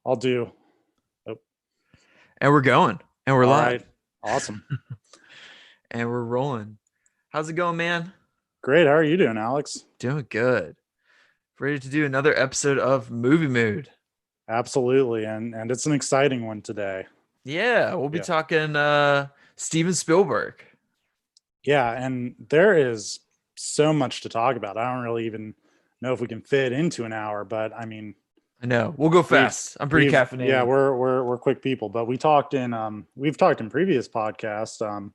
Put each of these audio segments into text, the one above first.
I'll do. Oh, And we're going. And we're all live. right. Awesome. And we're rolling. How's it going, man? Great. How are you doing, Alex? Doing good. Ready to do another episode of Movie Mood. Absolutely. And it's an exciting one today. Yeah, we'll be Yeah. talking Steven Spielberg. Yeah. And there is so much to talk about. I don't really even know if we can fit into an hour, but I mean, I know. We'll go we've fast. I'm pretty yeah, caffeinated. we're quick people, but we've talked in previous podcasts.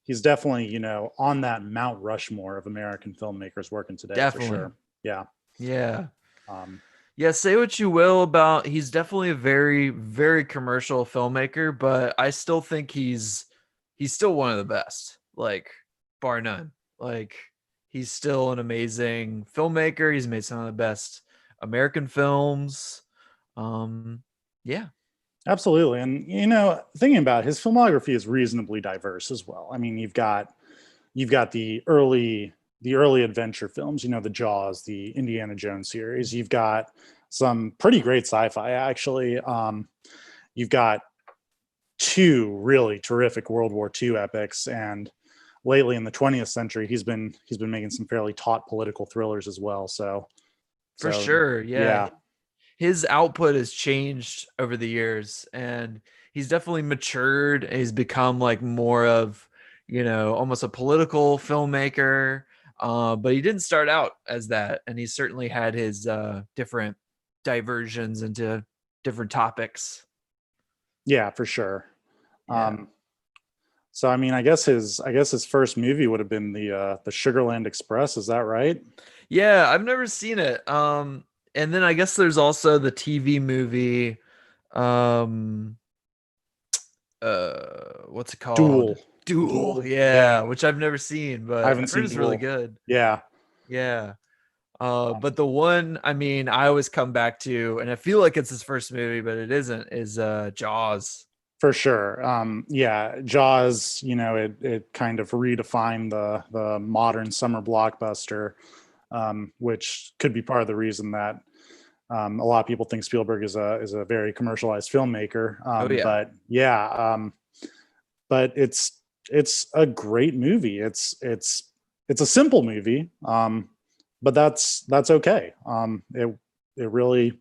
He's definitely, on that Mount Rushmore of American filmmakers working today for Definitely. sure. Yeah. Yeah. Um, Yeah, say what you will about he's definitely a very, very commercial filmmaker, but I still think he's still one of the best, like bar none. Like he's still an amazing filmmaker. He's made some of the best American films. Um yeah. Absolutely. And thinking about it, his filmography is reasonably diverse as well. I mean, you've got the early adventure films, the Jaws, the Indiana Jones series. You've got some pretty great sci-fi actually. You've got two really terrific World War II epics, and lately in the 20th century he's been making some fairly taut political thrillers as well. So For so sure. Yeah. yeah. His output has changed over the years and he's definitely matured. He's become like more of, almost a political filmmaker. But he didn't start out as that. And he certainly had his different diversions into different topics. Yeah, for sure. Yeah. um So I mean, I guess his first movie would have been the Sugarland Express. Is that right? Yeah, I've never seen it. And then I guess there's also the TV movie. Um, what's it called? Duel. Duel. Duel. Yeah, Yeah, which I've never seen, I but haven't I've heard seen it's really Duel. good. Yeah, Yeah. um, But the one, I mean, I always come back to, and I feel like it's his first movie, but it isn't, is Jaws. for sure. Yeah, Jaws. It kind of redefined the modern summer blockbuster, which could be part of the reason that a lot of people think Spielberg is a very commercialized filmmaker. Oh yeah. But yeah, but it's a great movie. It's a simple movie, but that's okay. It really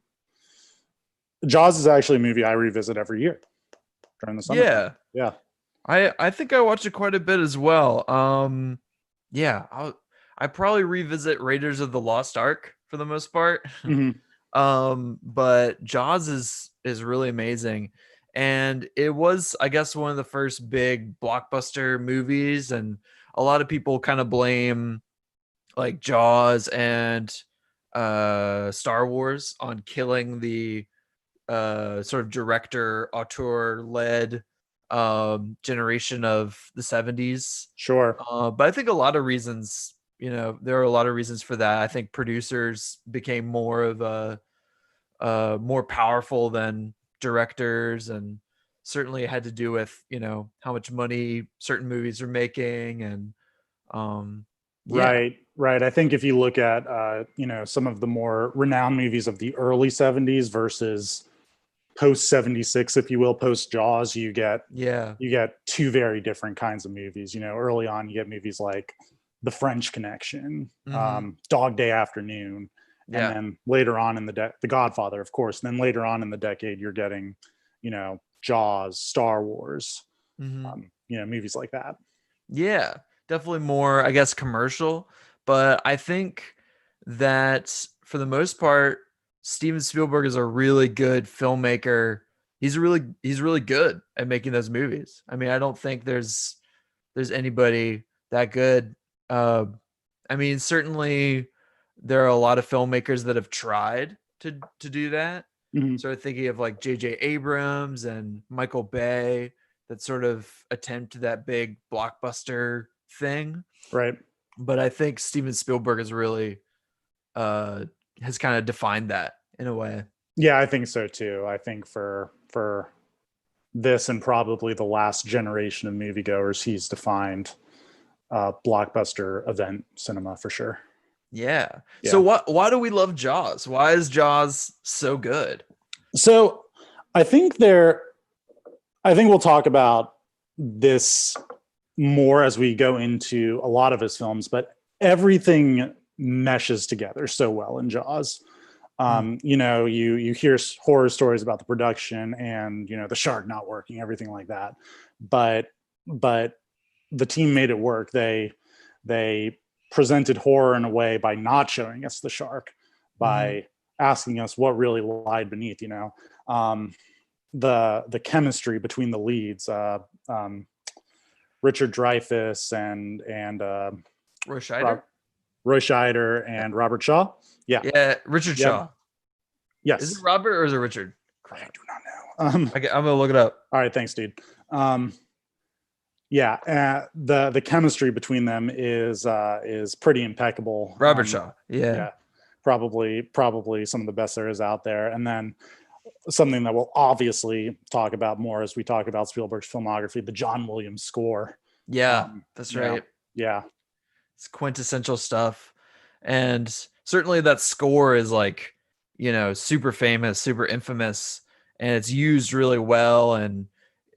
Jaws is actually a movie I revisit every year during the summertime. Yeah. Yeah. I think I watch it quite a bit as well. Yeah, I probably revisit Raiders of the Lost Ark for the most part. Hmm. But Jaws is really amazing. And it was, I guess, one of the first big blockbuster movies, and a lot of people kind of blame like Jaws and Star Wars on killing the sort of director auteur led generation of the 70s. Sure. But I think a lot of reasons, there are a lot of reasons for that. I think producers became more of a more powerful than directors, and certainly it had to do with how much money certain movies are making, and yeah. Right. Right. I think if you look at some of the more renowned movies of the early 70s versus post 76, if you will, post Jaws, you get Yeah. you get two very different kinds of movies. Early on you get movies like The French Connection, Hmm. Dog Day Afternoon, and Yeah. then later on in The Godfather, of course. And then later on in the decade, you're getting, Jaws, Star Wars, Hmm. movies like that. Yeah, definitely more, I guess, commercial. But I think that for the most part, Steven Spielberg is a really good filmmaker. He's really good at making those movies. I mean, I don't think there's anybody that good. Uh, I mean, certainly there are a lot of filmmakers that have tried to do that. Mhm. Sort of thinking of like J.J. Abrams and Michael Bay that sort of attempt that big blockbuster thing. Right. But I think Steven Spielberg is really uh has kind of defined that in a way. Yeah, I think so too. I think for this and probably the last generation of moviegoers, he's defined blockbuster event cinema for sure. Yeah. So Yeah. why do we love Jaws? Why is Jaws so good? So I think we'll talk about this more as we go into a lot of his films, but everything meshes together so well in Jaws. You know, you hear horror stories about the production and, you know, the shark not working, everything like that. But the team made it work. They presented horror in a way by not showing us the shark, by asking us what really lied beneath, you know. The chemistry between the leads, Richard Dreyfuss and Roy Scheider and Robert Shaw. Yeah, Richard Shaw. Yes. Is it Robert or is it Richard? I do not know. I'm gonna look it up. All right, thanks, dude. The chemistry between them is pretty impeccable. Robert Shaw. Yeah, probably some of the best there is out there. And then something that we'll obviously talk about more as we talk about Spielberg's filmography, the John Williams score. Yeah, that's right. Yeah. It's quintessential stuff. And certainly that score is like, you know, super famous, super infamous, and it's used really well. And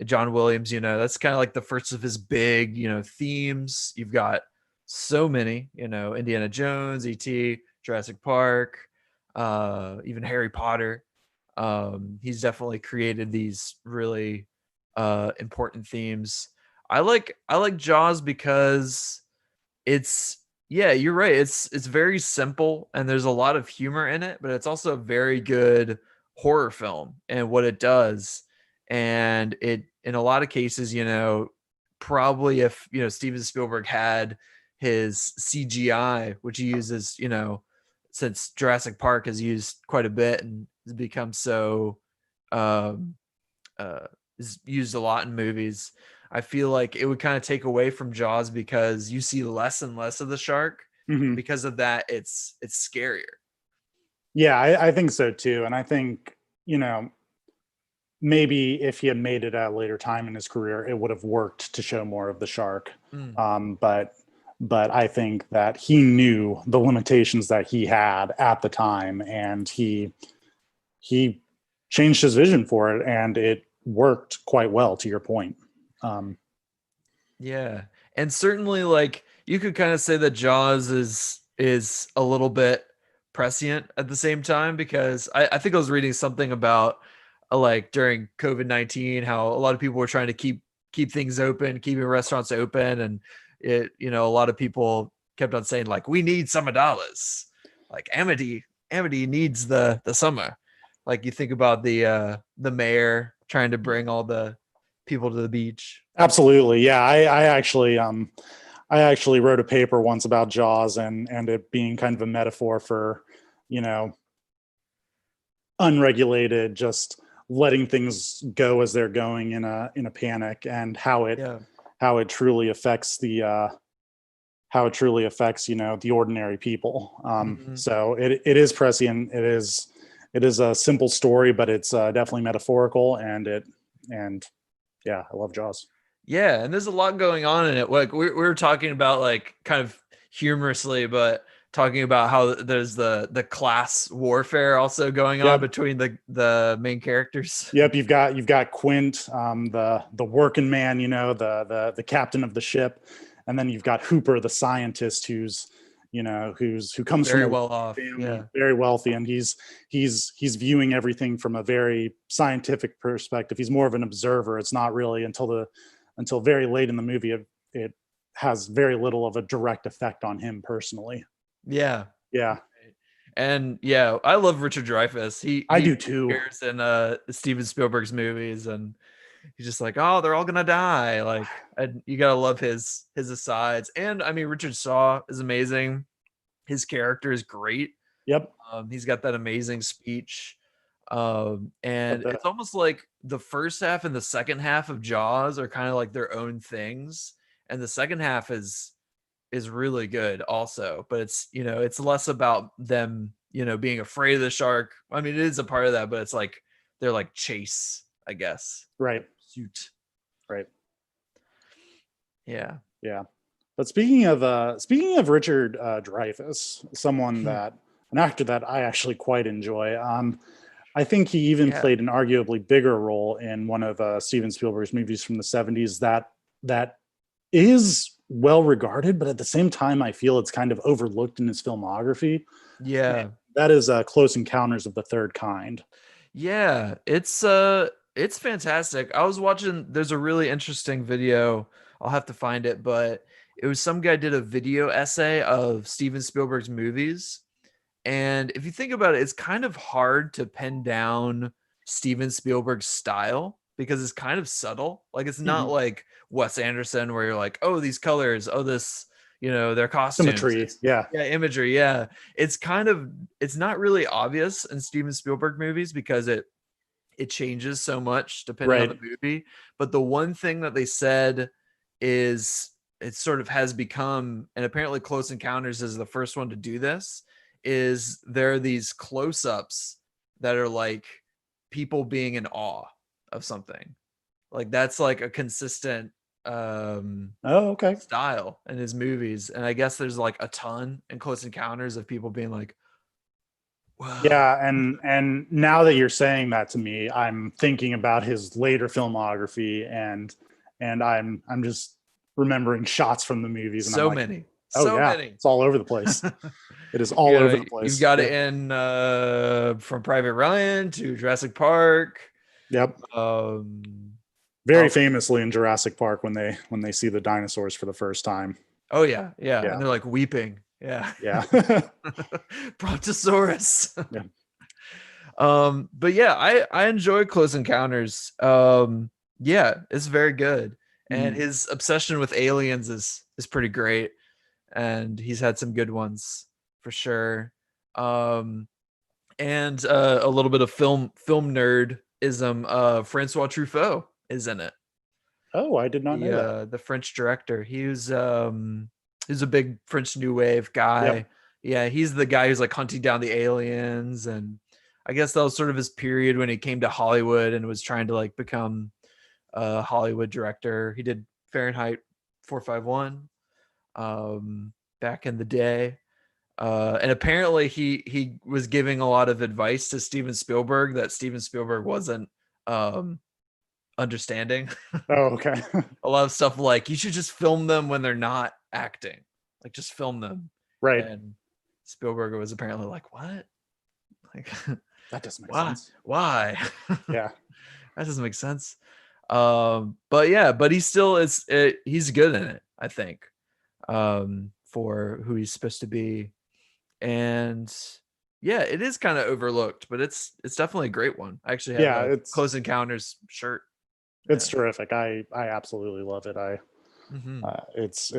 John Williams, you know, that's kind of like the first of his big, you know, themes. You've got so many, you know, Indiana Jones, E.T., Jurassic Park, even Harry Potter. He's definitely created these really important themes. I like Jaws because it's, yeah, you're right. It's very simple and there's a lot of humor in it, but it's also a very good horror film and what it does. And it, in a lot of cases, you know, probably if, you know, Steven Spielberg had his CGI, which he uses, you know, since Jurassic Park has used quite a bit and has become so is used a lot in movies. I feel like it would kind of take away from Jaws because you see less and less of the shark. And because of that, it's scarier. Yeah, I think so too. And I think, you know, maybe if he had made it at a later time in his career, it would have worked to show more of the shark. But I think that he knew the limitations that he had at the time, and he changed his vision for it, and it worked quite well, to your point. Yeah. And certainly, like, you could kind of say that Jaws is a little bit prescient at the same time, because I think I was reading something about like during COVID-19, how a lot of people were trying to keep things open, keeping restaurants open. And it, you know, a lot of people kept on saying like, we need summer dollars. Like Amity needs the summer. Like you think about the mayor trying to bring all the people to the beach. Absolutely. Yeah. I actually wrote a paper once about Jaws and it being kind of a metaphor for, you know, unregulated, just letting things go as they're going in a panic, and how it truly affects you know, the ordinary people. So it is prescient. It is a simple story, but it's definitely metaphorical, and yeah, I love Jaws. Yeah, and there's a lot going on in it. Like we were talking about, like, kind of humorously, but talking about how there's the class warfare also going on between the main characters. Yep, you've got Quint, the working man, you know, the captain of the ship, and then you've got Hooper, the scientist, who comes very from well off, family, very wealthy, and he's viewing everything from a very scientific perspective. He's more of an observer. It's not really until very late in the movie it has very little of a direct effect on him personally. Yeah. And yeah, I love Richard Dreyfuss. I do too. Appears in Steven Spielberg's movies, and he's just like, oh, they're all gonna die. Like, and you gotta love his asides. And I mean, Richard Shaw is amazing. His character is great. Yep. He's got that amazing speech. And it's almost like the first half and the second half of Jaws are kind of like their own things, and the second half is really good also, but it's, you know, it's less about them, you know, being afraid of the shark. I mean, it is a part of that, but it's like they're like chase, I guess. Right. Suit. Right. Yeah. But speaking of Richard Dreyfuss, an actor that I actually quite enjoy. I think he even Yeah. played an arguably bigger role in one of Steven Spielberg's movies from the 70s that is well regarded, but at the same time, I feel it's kind of overlooked in his filmography. And Yeah. that is Close Encounters of the Third Kind. Yeah, it's fantastic. I was watching there's a really interesting video. I'll have to find it, but it was some guy did a video essay of Steven Spielberg's movies. And if you think about it, it's kind of hard to pin down Steven Spielberg's style because it's kind of subtle. Like it's not Mhm. like Wes Anderson where you're like, "Oh, these colors, oh this, their costumes." Symmetry. It's Yeah. yeah, imagery, yeah. It's not really obvious in Steven Spielberg movies because it changes so much depending on the Right. movie. But the one thing that they said is it sort of has become, and apparently Close Encounters is the first one to do this, is there are these close-ups that are like people being in awe of something. Like that's like a consistent Oh, okay. style in his movies. And I guess there's like a ton in Close Encounters of people being like, wow. Yeah, and now that you're saying that to me, I'm thinking about his later filmography, and I'm just remembering shots from the movies, and I'm So like, many. oh So yeah, many. it's all over the place. It is all over the You've place. got it Yep. in from Private Ryan to Jurassic Park. Yep. Um, Very oh, famously in Jurassic Park when they see the dinosaurs for the first time. oh yeah, yeah, and Yeah. they're like weeping. Yeah, Yeah. Brontosaurus. Yeah. But yeah, I enjoy Close Encounters. Yeah, it's very good, and Mhm. his obsession with aliens is pretty great, and he's had some good ones for sure. Um, and a little bit of film nerdism. Francois Truffaut is in it. Oh, I did not know that. The French director. He's a big French New Wave guy. Yep. Yeah, he's the guy who's like hunting down the aliens, and I guess that was sort of his period when he came to Hollywood and was trying to like become a Hollywood director. He did Fahrenheit 451 back in the day. And apparently he was giving a lot of advice to Steven Spielberg that Steven Spielberg wasn't um, understanding. Oh, okay. A lot of stuff like you should just film them when they're not acting, like just film them. Right. And Spielberg was apparently like, "What? Like, That doesn't make why? sense. Why? Yeah. That doesn't make sense." But yeah, but he still is. He's good in it, I think, for who he's supposed to be. And yeah, it is kind of overlooked, but it's definitely a great one. I actually have Yeah, a Close Encounters shirt. it's Yeah. terrific. I absolutely love it. Hmm. It's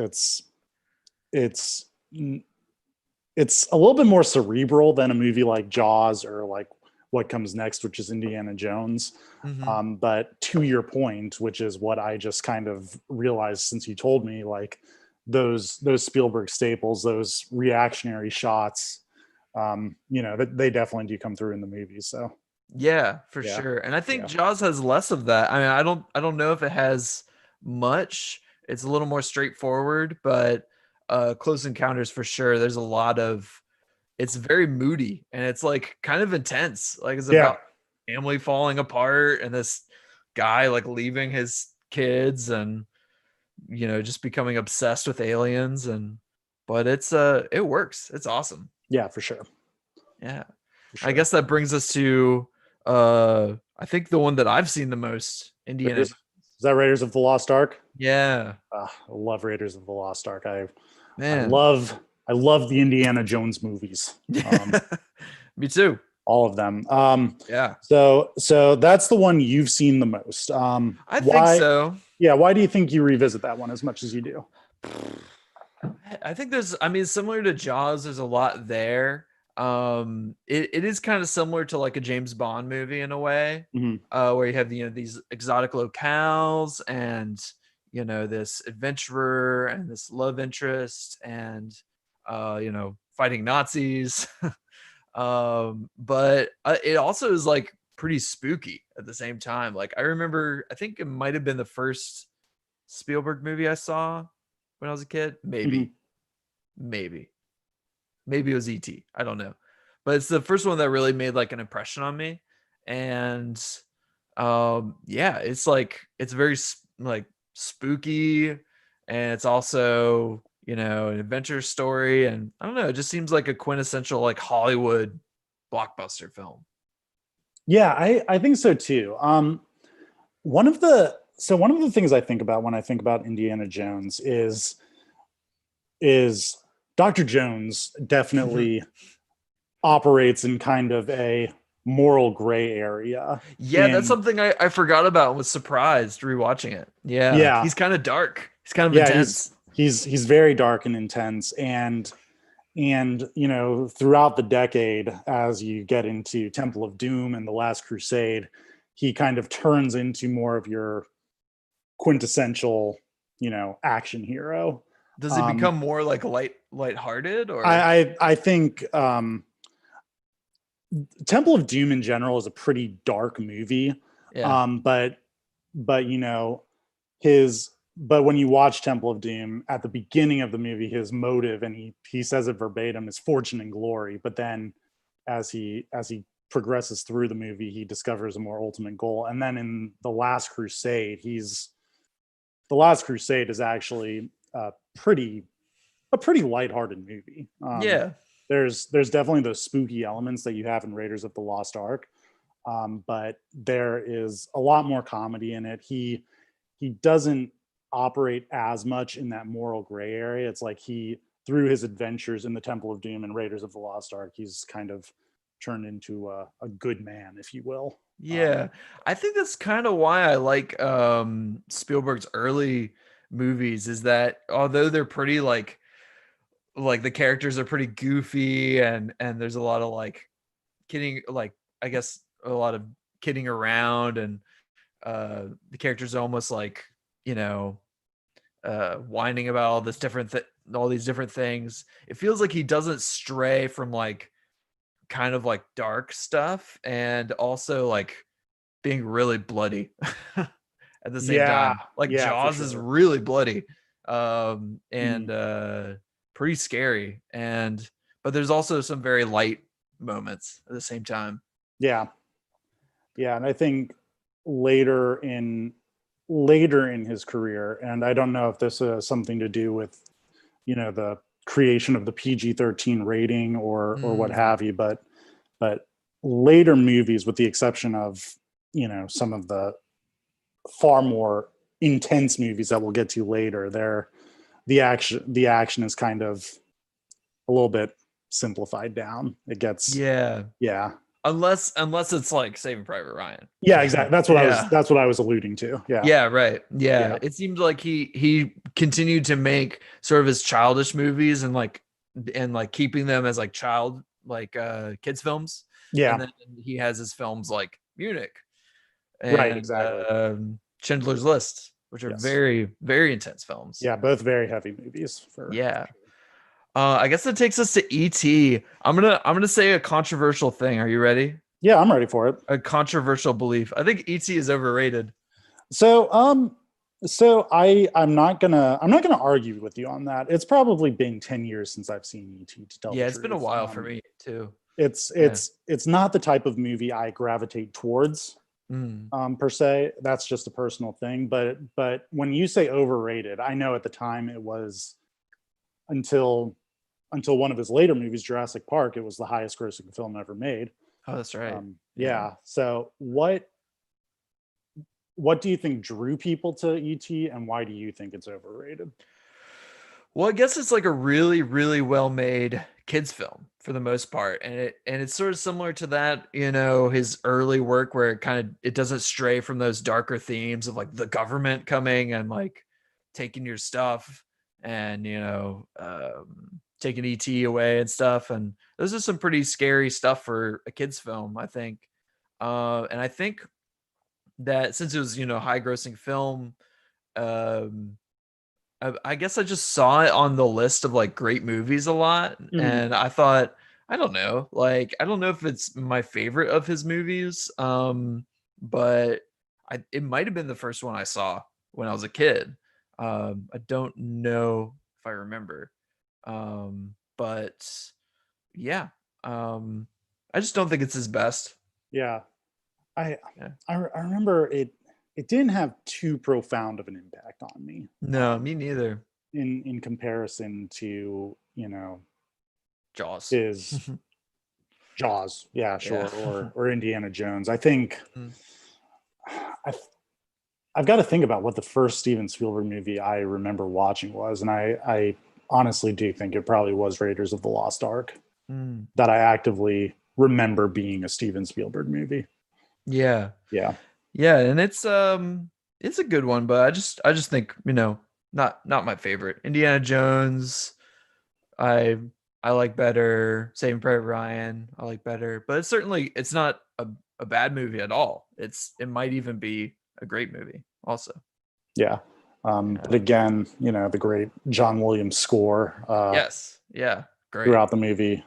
it's a little bit more cerebral than a movie like Jaws or like What Comes Next, which is Indiana Jones. Hmm. But to your point, which is what I just kind of realized since you told me, like those Spielberg staples, those reactionary shots, they definitely do come through in the movies. So Yeah, for yeah, sure. And I think yeah, Jaws has less of that. I mean, I don't know if it has much. It's a little more straightforward, but Close Encounters for sure. There's a lot of it's very moody and it's like kind of intense. Like it's yeah, about family falling apart and this guy like leaving his kids and just becoming obsessed with aliens and but it works. It's awesome. yeah, for sure, Yeah. for I sure. guess that brings us to I think the one that I've seen the most, Indiana. Raiders, is that Raiders of the Lost Ark? Yeah, I love Raiders of the Lost Ark. I man. love the Indiana Jones movies. Me too. All of them. Yeah. So that's the one you've seen the most. I think Why? so. Yeah. Why do you think you revisit that one as much as you do? I think I mean, similar to Jaws, there's a lot there. It is kind of similar to like a James Bond movie in a way, Mhm. where you have these exotic locales and this adventurer and this love interest and fighting Nazis. But it also is like pretty spooky at the same time. Like I remember, I think it might have been the first Spielberg movie I saw when I was a kid. Mhm. Maybe it was ET. I don't know, but it's the first one that really made like an impression on me. and yeah, it's like it's very like spooky, and it's also, you know, an adventure story, and I don't know, it just seems like a quintessential like Hollywood blockbuster film. Yeah, I think so too. One of the things I think about when I think about Indiana Jones is Dr. Jones definitely operates in kind of a moral gray area. Yeah, that's In something I forgot about and was surprised rewatching it. Yeah, Yeah, he's kind of dark. He's kind of yeah, intense. he's very dark and intense, and you know, throughout the decade, as you get into Temple of Doom and the Last Crusade, he kind of turns into more of your quintessential, you know, action hero. Does it um become more like lighthearted or? I think Temple of Doom in general is a pretty dark movie. Yeah. But you know, his but when you watch Temple of Doom at the beginning of the movie, his motive, and he says it verbatim, is fortune and glory. But then as he progresses through the movie, he discovers a more ultimate goal. And then in the Last Crusade is actually a pretty lighthearted movie. Yeah. There's definitely those spooky elements that you have in Raiders of the Lost Ark, but there is a lot more comedy in it. He doesn't operate as much in that moral gray area. It's like he, through his adventures in the Temple of Doom and Raiders of the Lost Ark, he's kind of turned into a good man, if you will. Yeah. I think that's kind of why I like Spielberg's early movies, is that although they're pretty like the characters are pretty goofy, and there's a lot of like kidding, like I guess a lot of kidding around, and the characters are almost like, you know, whining about all this all these different things. It feels like he doesn't stray from like kind of like dark stuff, and also like being really bloody at the same Yeah, time. Like yeah, for Jaws is sure. really bloody, Mhm. and pretty scary, and but there's also some very light moments at the same time. Yeah, yeah, and I think later in later in his career, and I don't know if this has something to do with, you know, the creation of the PG-13 rating or what Mm, have you, but later movies, with the exception of, you know, some of the far more intense movies that we'll get to later, they're the action is kind of a little bit simplified down. It gets yeah, yeah. unless it's like Saving Private Ryan. Yeah, exactly. Yeah. That's what I was alluding to. Yeah. Yeah, right. Yeah. Yeah. It seemed like he continued to make sort of his childish movies, and like keeping them as like kids films. And Yeah. then he has his films like Munich Right, and exactly. Schindler's List, which are Yes. very, very intense films. Yeah, both very heavy movies for Yeah. sure. I guess that takes us to E.T. I'm gonna say a controversial thing. Are you ready? Yeah, I'm ready for it. A controversial belief. I think E.T. is overrated. So, I'm not gonna argue with you on that. It's probably been 10 years since I've seen ET, to tell the Yeah, it's been a truth. while for me too. It's Yeah. it's not the type of movie I gravitate towards, Mm. per se. That's just a personal thing. But when you say overrated, I know at the time it was, until one of his later movies, Jurassic Park, it was the highest grossing film ever made. Oh, that's right. Yeah. Yeah. So what do you think drew people to ET, and why do you think it's overrated? Well, I guess it's like a really, really well made kids film for the most part. And it's sort of similar to that, you know, his early work where it doesn't stray from those darker themes of like the government coming and like taking your stuff, and, you know, taking ET away and stuff. And those are some pretty scary stuff for a kids film, I think. And I think that since it was, you know, high grossing film, um, I guess I just saw it on the list of like great movies a lot, Mhm. and I thought, I don't know, like I don't know if it's my favorite of his movies, but it might have been the first one I saw when I was a kid. I don't know if I remember, but yeah, I just don't think it's his best. Yeah. I Yeah. I remember it didn't have too profound of an impact on me, No, me neither. in comparison to, Jaws. his Jaws, yeah, Yeah. sure, or Indiana Jones. I think Mm. I've I've got to think about what the first Steven Spielberg movie I remember watching was, and I honestly do think it probably was Raiders of the Lost Ark Mm. that I actively remember being a Steven Spielberg movie. Yeah. Yeah, Yeah, and it's a good one, but I just think, not my favorite. Indiana Jones, I I like better. Saving Private Ryan, I like better. But it's not a bad movie at all. It might even be a great movie also. yeah. Yeah. But again, the great John Williams score Yes. Yeah. Great. throughout the movie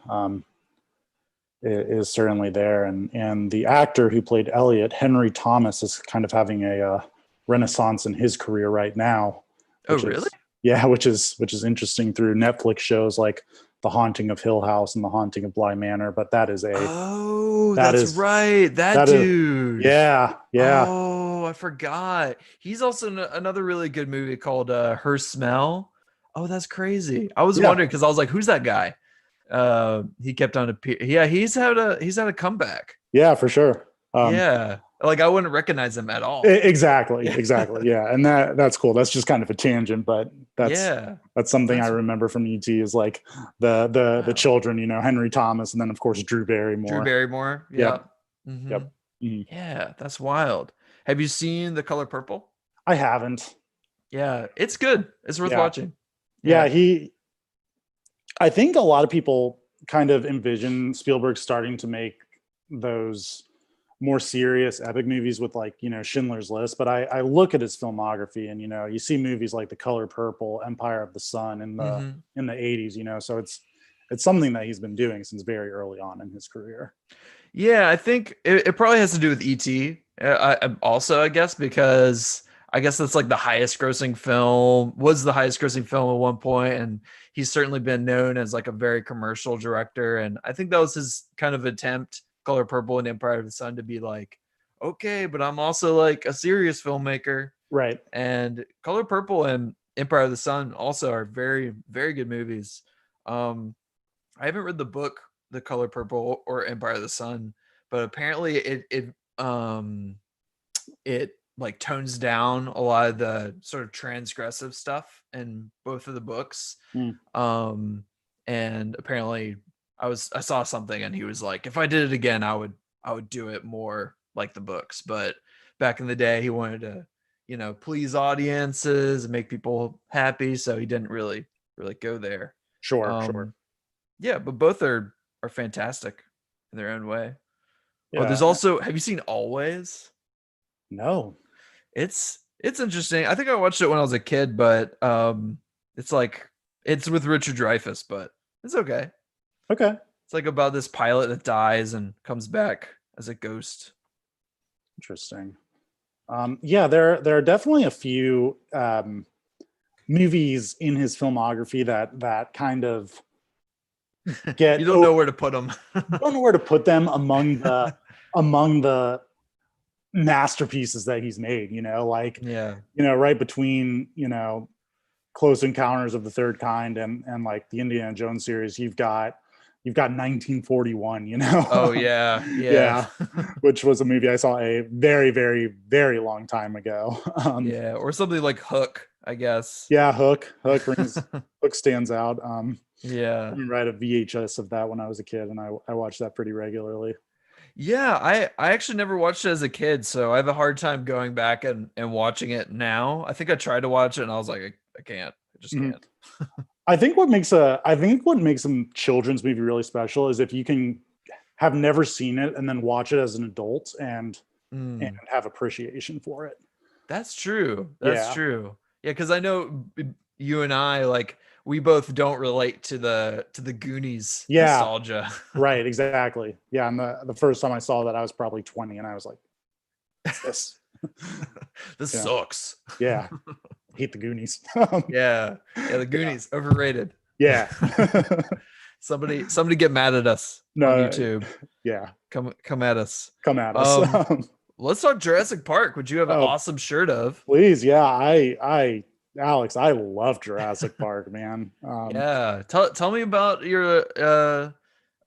is certainly there, and the actor who played Elliot, Henry Thomas, is kind of having a renaissance in his career right now, Oh, which really? is which is interesting through Netflix shows like The Haunting of Hill House and The Haunting of Bly Manor. But Oh, that that's is right. That that is dude. yeah. Oh, I forgot. He's also in another really good movie called Her Smell. Oh, that's crazy. I was Yeah, wondering because I was like, who's that guy? He kept on appear. Yeah, he's had a comeback. yeah, for sure. Yeah. Like I wouldn't recognize him at all. Exactly, Yeah. exactly. Yeah, and that's cool. That's just kind of a tangent, but Yeah. that's something I That's remember from ET is like the wow. children, Henry Thomas, and then of course Drew Drew Barrymore. Barrymore. Yep, Yep. Hmm. yep. Mhm. Yeah, that's wild. Have you seen The Color Purple? I haven't. Yeah, it's good. It's worth Yeah, watching. yeah. Yeah. I think a lot of people kind of envision Spielberg starting to make those more serious epic movies with like Schindler's List, but I look at his filmography and you see movies like The Color Purple, Empire of the Sun in the Hmm. in the 80s, so it's something that he's been doing since very early on in his career. Yeah, I think it probably has to do with ET. Also, I guess, because I guess that's like the highest grossing film, was the highest grossing film at one point, and he's certainly been known as like a very commercial director. And I think that was his kind of attempt, Color Purple and Empire of the Sun, to be like, okay, but I'm also like a serious filmmaker. Right. And Color Purple and Empire of the Sun also are very, very good movies. Um, I haven't read the book The Color Purple or Empire of the Sun, but apparently it like tones down a lot of the sort of transgressive stuff in both of the books. Mm. And apparently I saw something and he was like, if I did it again, I would do it more like the books. But back in the day, he wanted to, please audiences and make people happy. So he didn't really go there. Sure, sure. Um, yeah, but both are fantastic in their own way. Oh, there's Yeah. also, have you seen Always? No. It's interesting. I think I watched it when I was a kid, but it's like it's with Richard Dreyfuss, but it's okay. Okay. It's like about this pilot that dies and comes back as a ghost. Interesting. Yeah, there are definitely a few movies in his filmography that kind of You don't know where to put them. don't know where to put them among the masterpieces that he's made, like Yeah. right between Close Encounters of the Third Kind and like the Indiana Jones series, you've got 1941, Oh yeah. yeah, which was a movie I saw a very, very, very long time ago. Yeah, or something like Hook, I guess. Yeah, Hook stands out. I Yeah. remember I had a VHS of that when I was a kid, and I watched that pretty regularly. Yeah, I actually never watched it as a kid, so I have a hard time going back and watching it now. I think I tried to watch it and I was like, I can't. I just Mhm. can't. I think what makes a children's movie really special is if you can have never seen it and then watch it as an adult and Mm, have appreciation for it. that's true. That's Yeah. true. Yeah, because I know you and I, like, we both don't relate to the Goonies Yeah. nostalgia. Right. Exactly. Yeah. And the first time I saw that, I was probably 20, and I was like, "What's this?" This Yeah. sucks. Yeah. Hate the Goonies. Yeah. Yeah, the Goonies, overrated. Yeah. Somebody get mad at us on No. YouTube. Yeah. Come at us. Come at us. let's talk Jurassic Park, which you have an Oh, awesome shirt of. please. Yeah. Alex, I love Jurassic Park, man. Yeah. Tell me about your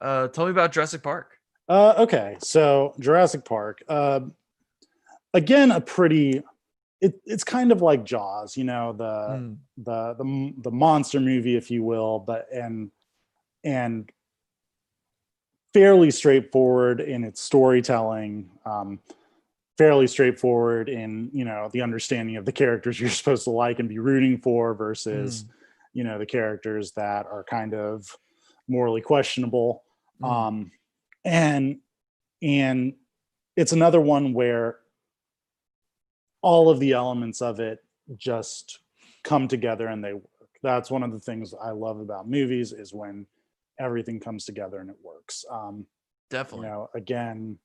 tell me about Jurassic Park. Okay. So Jurassic Park, again, it's kind of like Jaws, Mm, the monster movie, if you will, and fairly straightforward in its storytelling, fairly straightforward in the understanding of the characters you're supposed to like and be rooting for versus mm, the characters that are kind of morally questionable. mm. um and and it's another one where all of the elements of it just come together and they work. That's one of the things I love about movies, is when everything comes together and it works. Definitely. Again,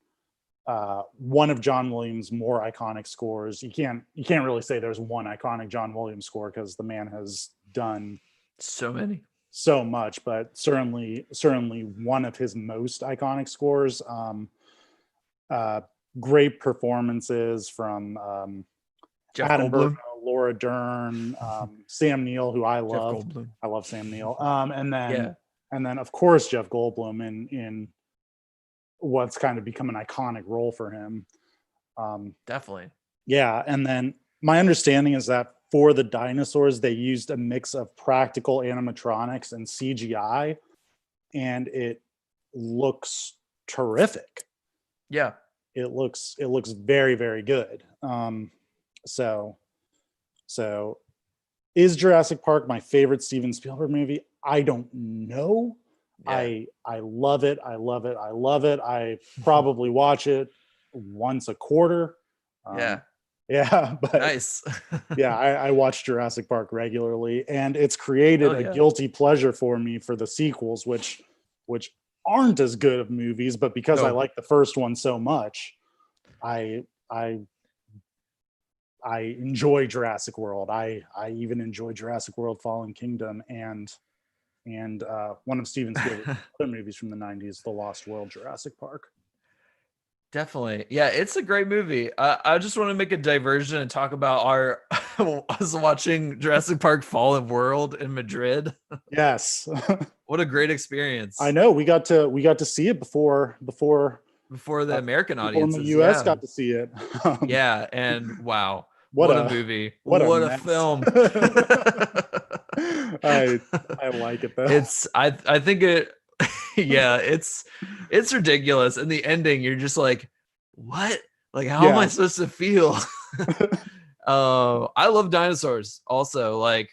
one of John Williams' more iconic scores. You can't really say there's one iconic John Williams score, because the man has done So many. so much, but certainly one of his most iconic scores. Uh, Great performances from Jeff Adam Burko, Goldblum. Laura Dern, Sam Neill, who I Jeff love. Goldblum. I love Sam Neill. And then Yeah, of course Jeff Goldblum in what's kind of become an iconic role for him. definitely. Yeah, and then my understanding is that for the dinosaurs they used a mix of practical animatronics and CGI, and it looks terrific. Yeah. It looks very, very good. So is Jurassic Park my favorite Steven Spielberg movie? I don't know. Yeah. I love it. I love it. I love it. I probably watch it once a quarter. Yeah. Yeah, but Nice. yeah, I watch Jurassic Park regularly, and it's created Hell a yeah. guilty pleasure for me for the sequels, which aren't as good of movies, but because I No. like the first one so much, I I I enjoy Jurassic World. I even enjoy Jurassic World: Fallen Kingdom, and one of Steven Spielberg's other movies from the '90s, The Lost World: Jurassic Park. Definitely. Yeah, it's a great movie. I just want to make a diversion and talk about our us watching Jurassic Park Fallen World in Madrid. Yes, What a great I experience know. We got to see it before before the American people in the audiences. U.S. Yeah. got to see it. Yeah, and wow, What what a a movie. what a What a mess. film. I like it though. I think it yeah, it's ridiculous. And the ending, you're just like, what? Like, how am I Yeah, supposed to feel? I love dinosaurs also, like,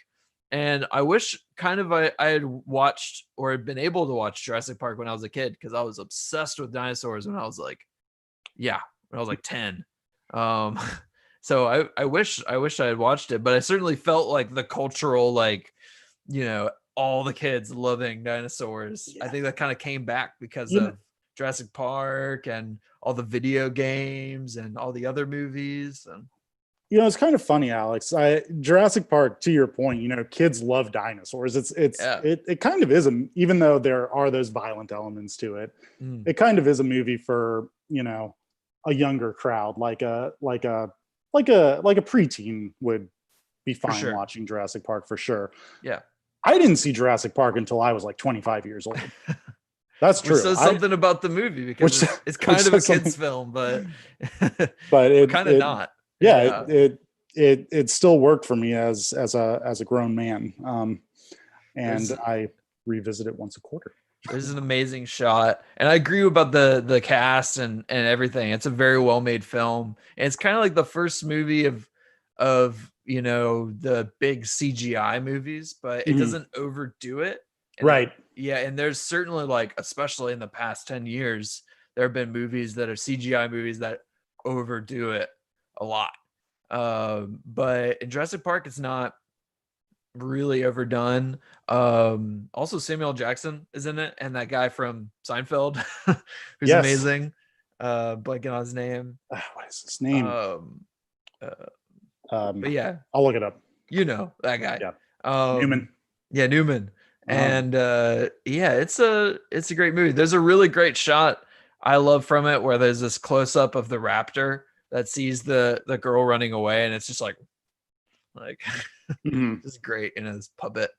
and I wish kind of I had watched or had been able to watch Jurassic Park when I was a kid, because I was obsessed with dinosaurs when I was like, yeah, when I was like 10. Um, so I wish I had watched it, but I certainly felt like the cultural, like, all the kids loving dinosaurs. I yeah. think that kind of came back because You know, of Jurassic Park and all the video games and all the other movies. And it's kind of funny, Alex. Jurassic Park, to your point, kids love dinosaurs. yeah. It kind of is even though there are those violent elements to it, Mm, it kind of is a movie for, a younger crowd, like a preteen would be for fine sure. watching Jurassic Park for sure. Yeah. I didn't see Jurassic Park until I was like 25 years old. That's Which true. says something about the movie, Which because it's which kind of a says something, kids film, but but but kind of not. yeah, Yeah. it still worked for me as a grown man. And There's I revisit it once a quarter. there's an amazing shot. And I agree about the cast and everything. It's a very well made film. And it's kind of like the first movie of the big CGI movies, but it Mhm. doesn't overdo it. And Right. yeah, and there's certainly, like, especially in the past 10 years, there have been movies that are CGI movies that overdo it a lot. But in Jurassic Park, it's not really overdone. Also Samuel L. Jackson is in it, and that guy from Seinfeld, who's Yes. amazing. Blanking on his name. What is his name? Um, uh, Um, but yeah, I'll look it up. that guy. Yeah. Um, Newman. yeah, Newman. Um, And yeah, it's a great movie. There's a really great shot I love from it, where there's this close up of the raptor that sees the girl running away, and it's just like Mhm. just great in his puppet.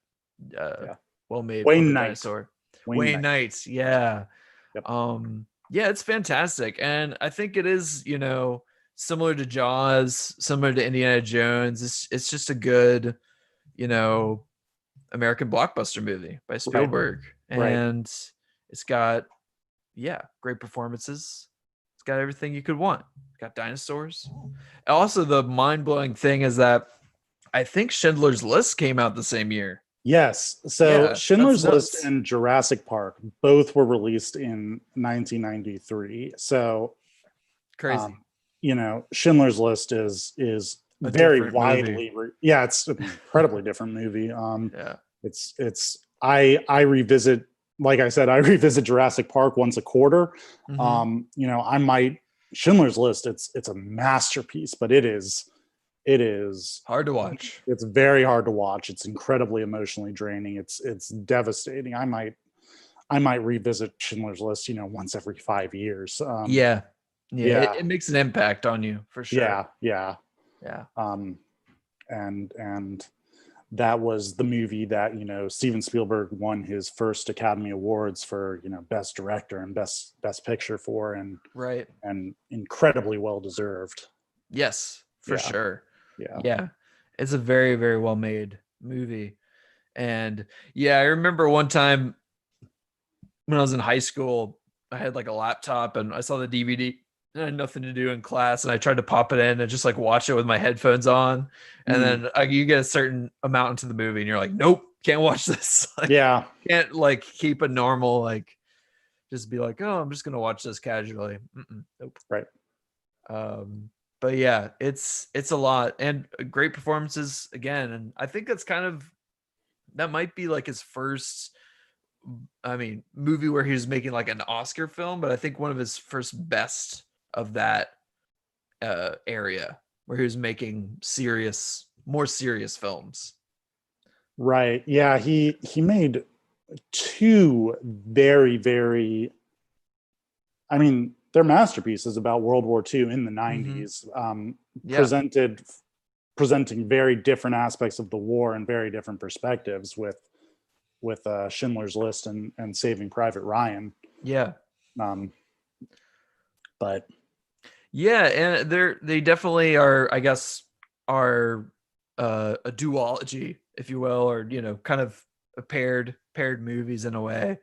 Yeah. Well made Wayne puppet Knight. dinosaur. Wayne Wayne Knight. Knight, yeah. Yep. Yeah, it's fantastic. And I think it is, similar to Jaws, similar to Indiana Jones. It's just a good, American blockbuster movie by Spielberg. Right. And it's got, great performances. It's got everything you could want. It's got dinosaurs. Also, the mind-blowing thing is that I think Schindler's List came out the same year. Yes. So Yeah, Schindler's that's List nuts. and Jurassic Park both were released in 1993. So, Crazy. Schindler's List is A very different movie. widely, it's an incredibly different movie. Yeah. I revisit, like I said, I revisit Jurassic Park once a quarter. Mhm. I might Schindler's List. It's a masterpiece, but it is Hard to watch. it's very hard to watch. It's incredibly emotionally draining. It's devastating. I might revisit Schindler's List, once every 5 years. Yeah. Yeah. Yeah, It makes an impact on you for sure. yeah. Yeah. And that was the movie that Steven Spielberg won his first Academy Awards for best director and best picture for, and Right. incredibly well deserved. Yes, for Yeah, sure. yeah. Yeah. It's a very, very well made movie. And yeah, I remember one time when I was in high school, I had like a laptop and I saw the DVD. I had nothing to do in class, and I tried to pop it in and just like watch it with my headphones on. And Mm, then you get a certain amount into the movie, and you're like, "Nope, can't watch this." Like, yeah, can't like keep a normal just be like, "Oh, I'm just gonna watch this casually." Nope. right. But yeah, it's a lot, and great performances again. And I think that might be like his first, movie where he was making like an Oscar film, but I think one of his first best of that area where he was making more serious films. Right. Yeah, he made two very, very, they're masterpieces about World War II in the Mm-hmm. 90s, Yeah, presenting very different aspects of the war and very different perspectives with Schindler's List and Saving Private Ryan. yeah, Um, but yeah, and they definitely are. I guess are a duology, if you will, or kind of a paired movies in a way.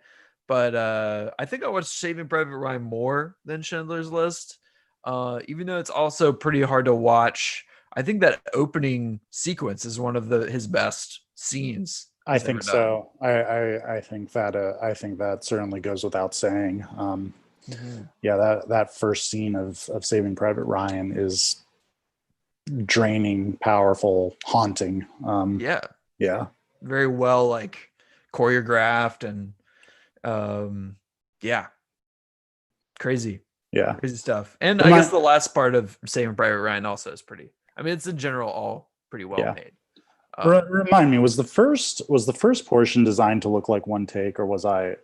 But I think I watched Saving Private Ryan more than Schindler's List, even though it's also pretty hard to watch. I think that opening sequence is one of his best scenes I he's ever think done. so. I think that certainly goes without saying. Mm-hmm. Yeah, that first scene of Saving Private Ryan is draining, powerful, haunting. Yeah, Yeah, very well choreographed and yeah, crazy yeah. crazy stuff. And I guess Remind, the last part of Saving Private Ryan also is pretty. It's in general all pretty well yeah. made. Um, Remind me, was the first portion designed to look like one take, or was I?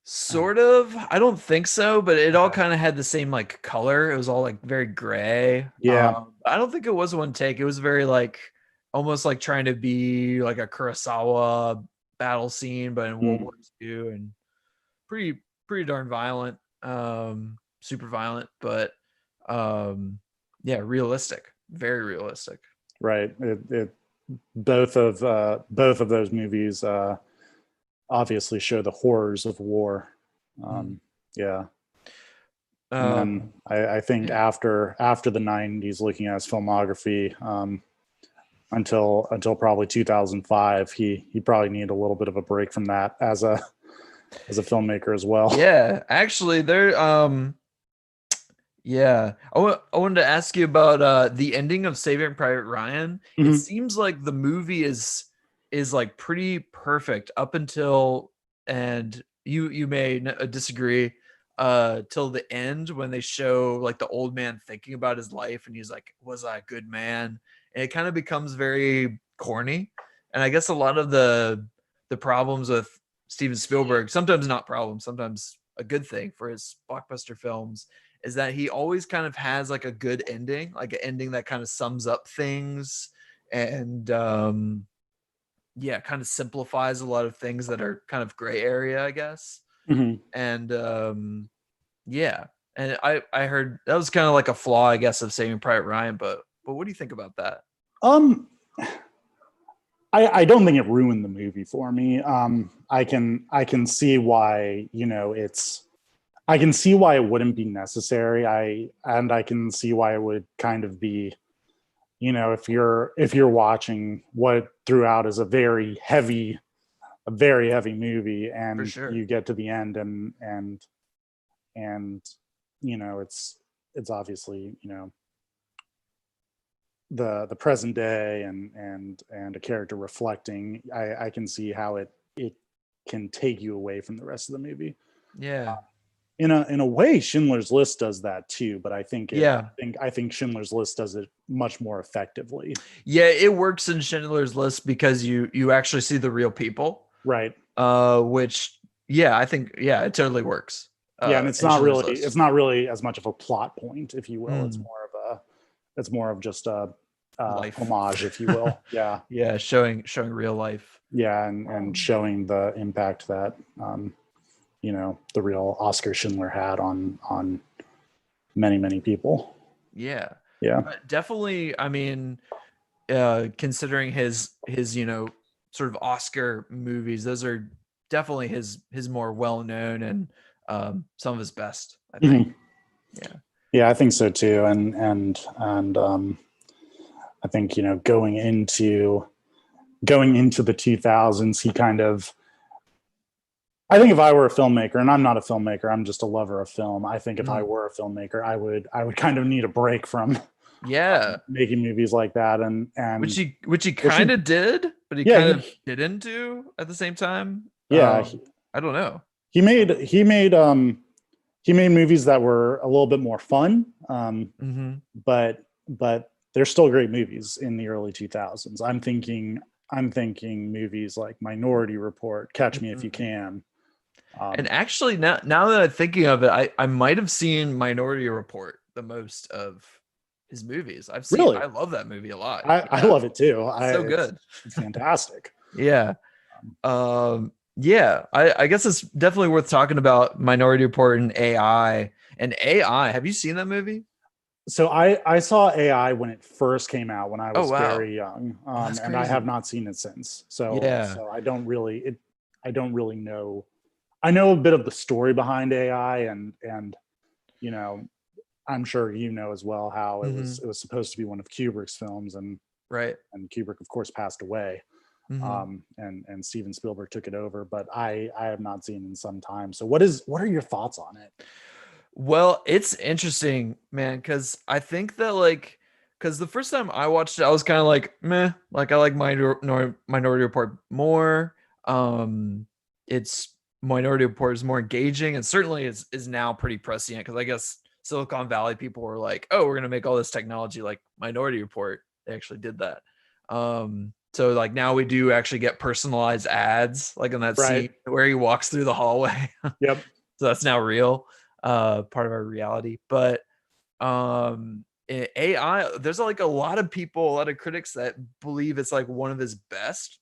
Sort of. I don't think so, but it all Okay. kind of had the same color. It was all very gray. Yeah. I don't think it was one take. It was very almost like trying to be like a Kurosawa battle scene, but in World Mm, War II, and pretty darn violent, super violent, but yeah, realistic, very realistic. right. Both of those movies obviously show the horrors of war. Mm. Yeah. And then Um, I think yeah. after the 90s, looking at his filmography, until probably 2005, he probably needed a little bit of a break from that as a filmmaker as well. Yeah, actually, yeah. I wanted to ask you about the ending of Saving Private Ryan. It Mhm. seems like the movie is like pretty perfect up until, and you may disagree, till the end when they show like the old man thinking about his life, and he's like, was I a good man? And it kind of becomes very corny. And I guess a lot of the problems with Steven Spielberg, sometimes not problems, sometimes a good thing for his blockbuster films, is that he always kind of has like a good ending, like an ending that kind of sums up things and yeah, kind of simplifies a lot of things that are kind of gray area, I guess. Mhm. And yeah, and I heard that was kind of like a flaw, I guess, of Saving Private Ryan. But what do you think about that? Um, I don't think it ruined the movie for me. I can see why, I can see why it wouldn't be necessary. I can see why it would kind of be, if you're watching what throughout is a very heavy movie, For and sure. you get to the end, and it's obviously, the present day, and a character reflecting. I can see how it can take you away from the rest of the movie. Yeah. In a way, Schindler's List does that too, but Yeah. I think Schindler's List does it much more effectively. Yeah, it works in Schindler's List because you actually see the real people. Right. Which yeah, I think yeah, it totally works. Yeah, and In Schindler's it's List. not really as much of a plot point, if you will. Mm, It's more of just a life. homage, if you will. Yeah. Yeah, showing real life. Yeah, and showing the impact that the real Oscar Schindler had on many, many people. Yeah. Yeah. Definitely, I mean, considering his sort of Oscar movies, those are definitely his more well-known and some of his best, I think. Mhm. Yeah. Yeah, I think so too. And I think, going into the 2000s, he kind of, I think if I were a filmmaker, and I'm not a filmmaker, I'm just a lover of film. I think if I were a filmmaker, I would kind of need a break from Yeah. making movies like that. And Which he which he, kind of did, but he yeah, kind of didn't do at the same time. yeah, I don't know. he made he made he made movies that were a little bit more fun, Mm-hmm. but they're still great movies in the early 2000s. I'm thinking movies like Minority Report, Catch Me If You Can. And actually, now that I'm thinking of it, I might have seen Minority Report the most of his movies. Really, I love that movie a lot. I Yeah, love it too. so good. It's fantastic. Yeah. Yeah, I guess it's definitely worth talking about Minority Report and AI. And AI, have you seen that movie? So I saw AI when it first came out, when I Oh was wow. very young, Oh, that's and I have crazy. not seen it since. So Yeah. so I don't really know. I know a bit of the story behind AI, and you know I'm sure you know as well how Hmm. it was supposed to be one of Kubrick's films, Right. and Kubrick of course passed away, Hmm. and Steven Spielberg took it over, but I have not seen it in some time. So what are your thoughts on it? Well, it's interesting, man, because I think that because the first time I watched it, I was kind of like, meh, like I like Minority Report more. Um, it's Minority Report is more engaging, and certainly is now pretty prescient because I guess Silicon Valley people were like, oh, we're gonna make all this technology like Minority Report. They actually did that. So like now we do actually get personalized ads, like in that Right. scene where he walks through the hallway. Yep. So that's now real, part of our reality. But AI, there's like a lot of people, a lot of critics that believe it's like one of his best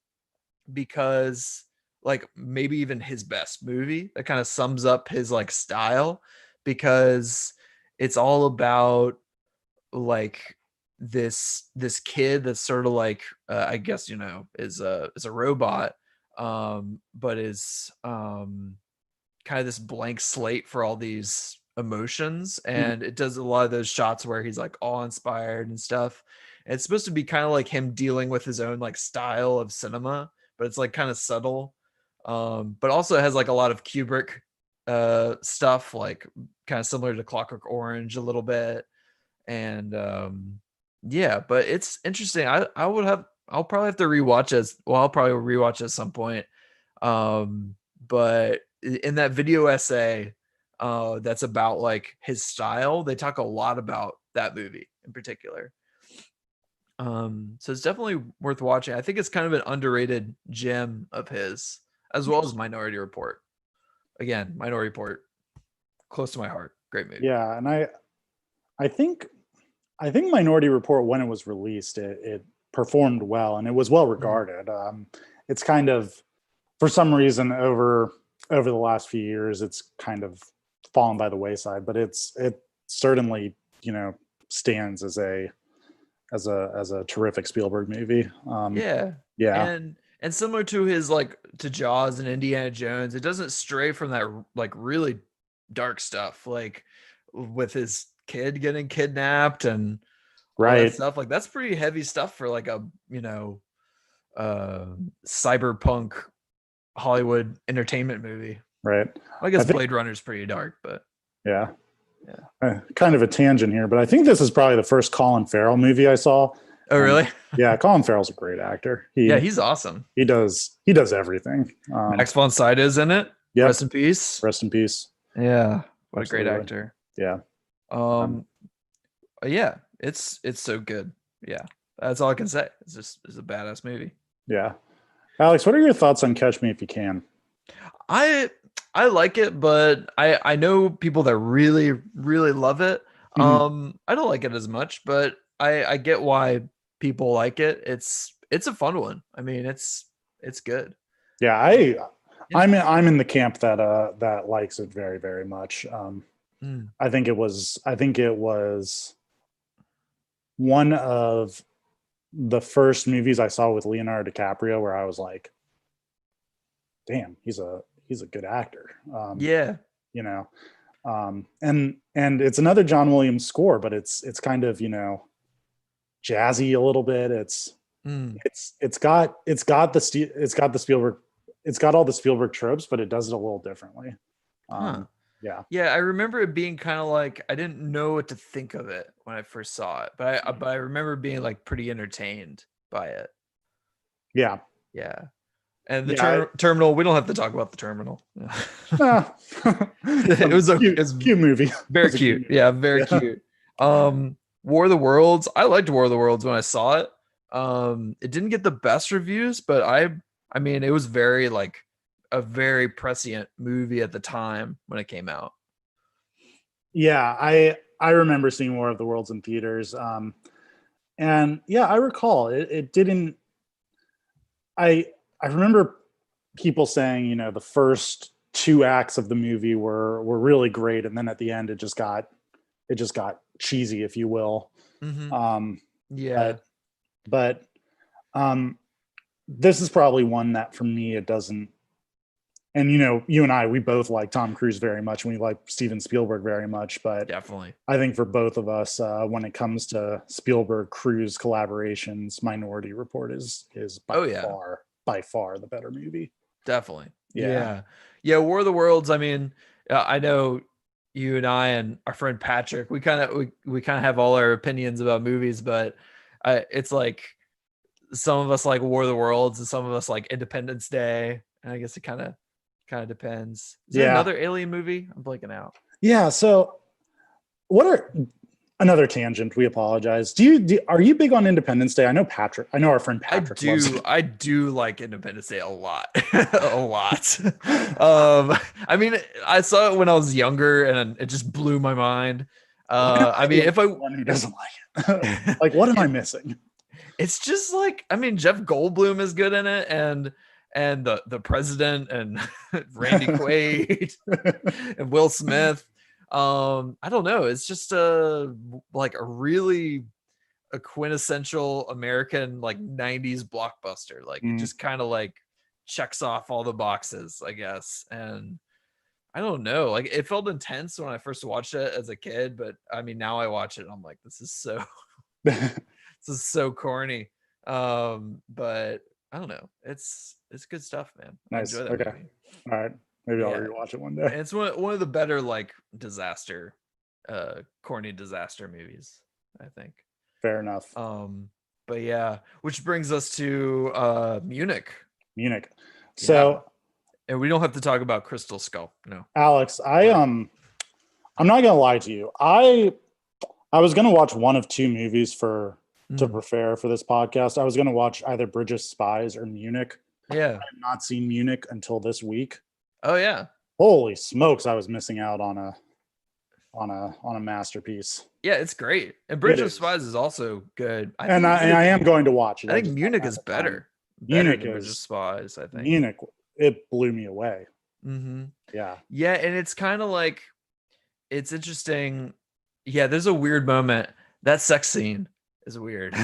because like maybe even his best movie that kind of sums up his like style because it's all about like this kid that's sort of like I guess is a robot but is kind of this blank slate for all these emotions, Mhm. and it does a lot of those shots where he's like awe inspired and stuff. And it's supposed to be kind of like him dealing with his own like style of cinema, but it's like kind of subtle, but also has like a lot of Kubrick stuff, like kind of similar to Clockwork Orange a little bit. And yeah, but it's interesting. I'll probably have to rewatch it. Well, I'll probably rewatch it at some point. But in that video essay that's about like his style, they talk a lot about that movie in particular. So it's definitely worth watching. I think it's kind of an underrated gem of his, as well as Minority Report. Again, Minority Report, close to my heart. Great movie. Yeah, and I think Minority Report, when it was released, it performed well and it was well regarded. It's kind of, for some reason, over the last few years, it's kind of fallen by the wayside. But it certainly, stands as a terrific Spielberg movie. Yeah. Yeah, And similar to his to Jaws and Indiana Jones, it doesn't stray from that really dark stuff, like with his kid getting kidnapped and all that right, stuff. Like that's pretty heavy stuff for like a cyberpunk Hollywood entertainment movie. right. I guess I think, Blade Runner's pretty dark, but yeah. yeah. Kind of a tangent here, but I think this is probably the first Colin Farrell movie I saw. Oh, really? Yeah, Colin Farrell's a great actor. Yeah, he's awesome. He does everything. Max von Sydow's in it. Yep. Rest in peace. Rest in peace. Yeah, what Absolutely. a great actor. Yeah. Yeah, it's so good. Yeah, that's all I can say. It's a badass movie. Yeah. Alex, what are your thoughts on Catch Me If You Can? I like it, but I know people that really love it. Mm-hmm. I don't like it as much, but I get why people like it. It's a fun one. I mean, it's good. Yeah, I'm in the camp that likes it very, very much. I think it was one of the first movies I saw with Leonardo DiCaprio where I was like, damn, he's a good actor. Yeah. And it's another John Williams score, but it's kind of, jazzy a little bit. It's got the Spielberg, it's got all the Spielberg tropes, but it does it a little differently. Yeah, I remember it being kind of like I didn't know what to think of it when I first saw it, but I remember being like pretty entertained by it. Yeah. And the terminal, we don't have to talk about the terminal. It was a cute movie. Very cute. Yeah, very cute. War of the Worlds. I liked War of the Worlds when I saw it. It didn't get the best reviews, but I mean, it was very a very prescient movie at the time when it came out. Yeah, I remember seeing War of the Worlds in theaters. And yeah, I recall it didn't. I remember people saying, the first two acts of the movie were really great, and then at the end it just got cheesy, if you will. Mm-hmm. But this is probably one that for me it doesn't. And you and I, we both like Tom Cruise very much, and we like Steven Spielberg very much. But definitely, I think for both of us, when it comes to Spielberg Cruise collaborations, Minority Report is by far the better movie. Definitely. Yeah. War of the Worlds. I mean, I know you and I and our friend Patrick, we kind of have all our opinions about movies, but it's like some of us like War of the Worlds and some of us like Independence Day. And I guess it kind of depends. Is there another Alien movie? I'm blanking out. Yeah. So another tangent. We apologize. Are you big on Independence Day? I know our friend Patrick. I do like Independence Day a lot, a lot. I mean, I saw it when I was younger, and it just blew my mind. I mean, if one who doesn't like it, like, what am I missing? It's just I mean, Jeff Goldblum is good in it, and the president and Randy Quaid and Will Smith. I don't know. It's just a quintessential American 90s blockbuster. It just kind of checks off all the boxes, I guess. And I don't know. It felt intense when I first watched it as a kid, but I mean, now I watch it and I'm like, this is so corny. But I don't know. It's good stuff, man. Nice. I enjoy that movie. All right. Maybe I'll rewatch it one day. And it's one of the better disaster, corny disaster movies, I think. Fair enough. But yeah, which brings us to Munich. So, and we don't have to talk about Crystal Skull. No, Alex, I'm not gonna lie to you. I was gonna watch one of two movies to prepare for this podcast. I was gonna watch either Bridge of Spies or Munich. Yeah, I have not seen Munich until this week. Oh yeah. Holy smokes, I was missing out on on a masterpiece. Yeah, it's great. And It Bridge of is, Spies is also good. and I am going to watch it. I I think just don't Munich have is the time. better Munich than Bridge of is Spies, I think. Munich. It blew me away. Mm-hmm. Yeah. Yeah, and it's kind of like, it's interesting. Yeah, there's a weird moment. That sex scene is weird.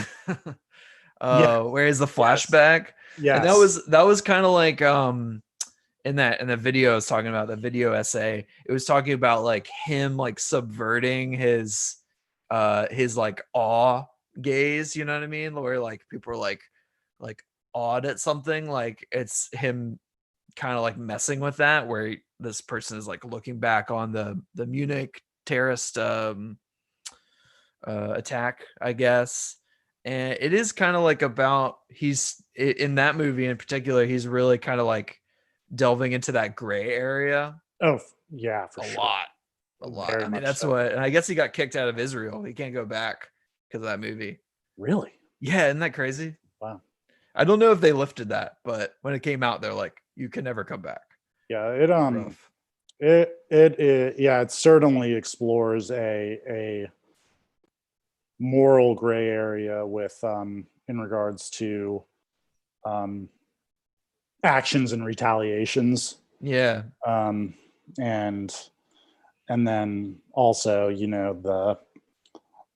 Yeah. Where is the Yes. flashback? And Yes. that was kind of like in the video I was talking about, the video essay, it was talking about like him like subverting his like awe gaze, you know what I mean? Where like people are like awed at something, like it's him kind of like messing with that, where this person is like looking back on the Munich terrorist attack, I guess. And it is kind of like about, he's in that movie in particular, he's really kind of like delving into that gray area Oh, yeah, for a sure. lot. Very I mean, much that's so. what, and I guess he got kicked out of Israel. He can't go back because of that movie. Really? Yeah, isn't that crazy? Wow. I don't know if they lifted that, but when it came out, they're like, you can never come back. Yeah, Rough. it certainly explores a moral gray area with in regards to actions and retaliations. Yeah. And then also, you know,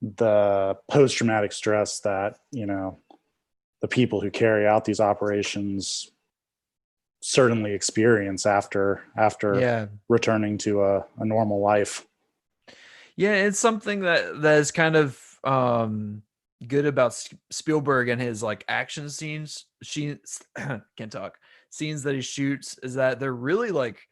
the post-traumatic stress that, you know, the people who carry out these operations certainly experience after Yeah. returning to a normal life. Yeah, it's something that is kind of good about Spielberg and his like action scenes. Can't talk. Scenes that he shoots is that they're really like,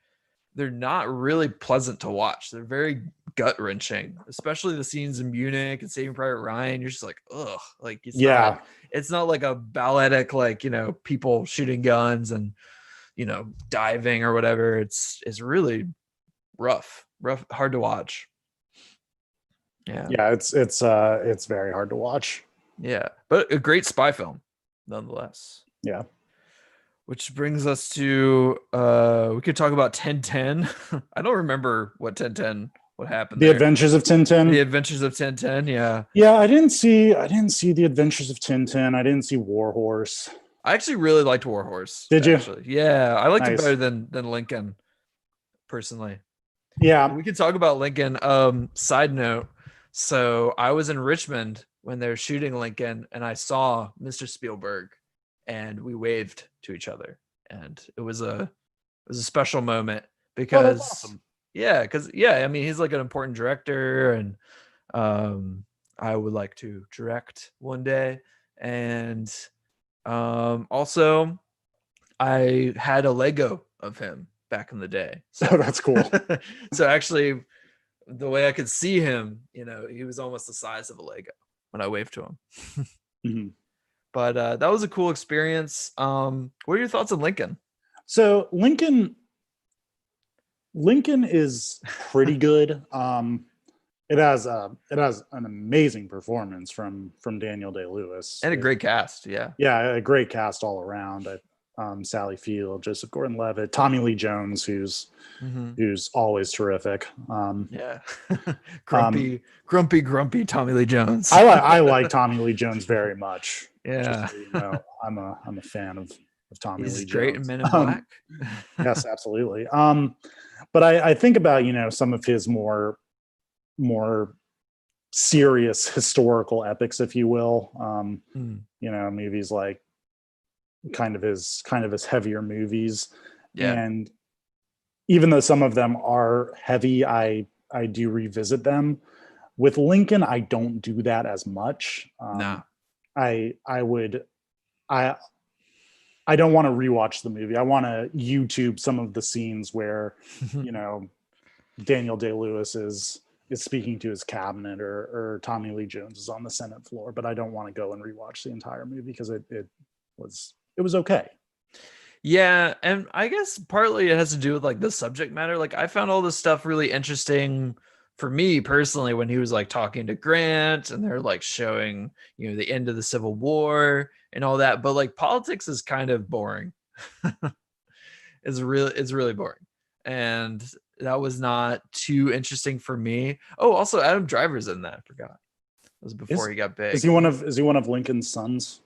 they're not really pleasant to watch. They're very gut wrenching, especially the scenes in Munich and Saving Private Ryan. You're just like, ugh, like it's not like a balletic, like, you know, people shooting guns and, you know, diving or whatever. It's really rough, hard to watch. Yeah. Yeah, it's very hard to watch. Yeah. But a great spy film nonetheless. Yeah. Which brings us to we could talk about 1010. I don't remember what 1010, what happened The there. Adventures of Tintin. The Adventures of 1010, yeah. Yeah, I didn't see The Adventures of Tintin. I didn't see War Horse. I actually really liked War Horse. Did you? Actually. Yeah, I liked it Nice. better than Lincoln, personally. Yeah. We could talk about Lincoln. Side note. So I was in Richmond when they were shooting Lincoln, and I saw Mr. Spielberg, and we waved to each other, and it was a special moment because that's awesome. I mean, he's like an important director, and I would like to direct one day. And also I had a Lego of him back in the day. So, Oh, that's cool. So actually, the way I could see him, you know, he was almost the size of a Lego when I waved to him. Mm-hmm. But that was a cool experience. What are your thoughts on Lincoln? So Lincoln is pretty good. It has an amazing performance from Daniel Day-Lewis And a great cast. Yeah. Yeah, a great cast all around. Sally Field, Joseph Gordon-Levitt, Tommy Lee Jones, who's always terrific. Yeah. grumpy Tommy Lee Jones. I like Tommy Lee Jones very much. Yeah. So, you know, I'm a fan of Tommy Lee Jones. He's great in Men in Black. Yes, absolutely. But I think about, you know, some of his more serious historical epics, if you will. You know, movies like kind of his heavier movies. Yeah. And even though some of them are heavy, I do revisit them. With Lincoln, I don't do that as much. No. I don't want to rewatch the movie. I want to YouTube some of the scenes where, you know, Daniel Day-Lewis is speaking to his cabinet, or Tommy Lee Jones is on the Senate floor, but I don't want to go and rewatch the entire movie because it was okay. Yeah, and I guess partly it has to do with like the subject matter. Like I found all this stuff really interesting for me personally when he was like talking to Grant and they're like showing, you know, the end of the Civil War and all that, but like politics is kind of boring. It's really boring. And that was not too interesting for me. Oh, also Adam Driver's in that. I forgot. It was before he got big. Is he one of Lincoln's sons?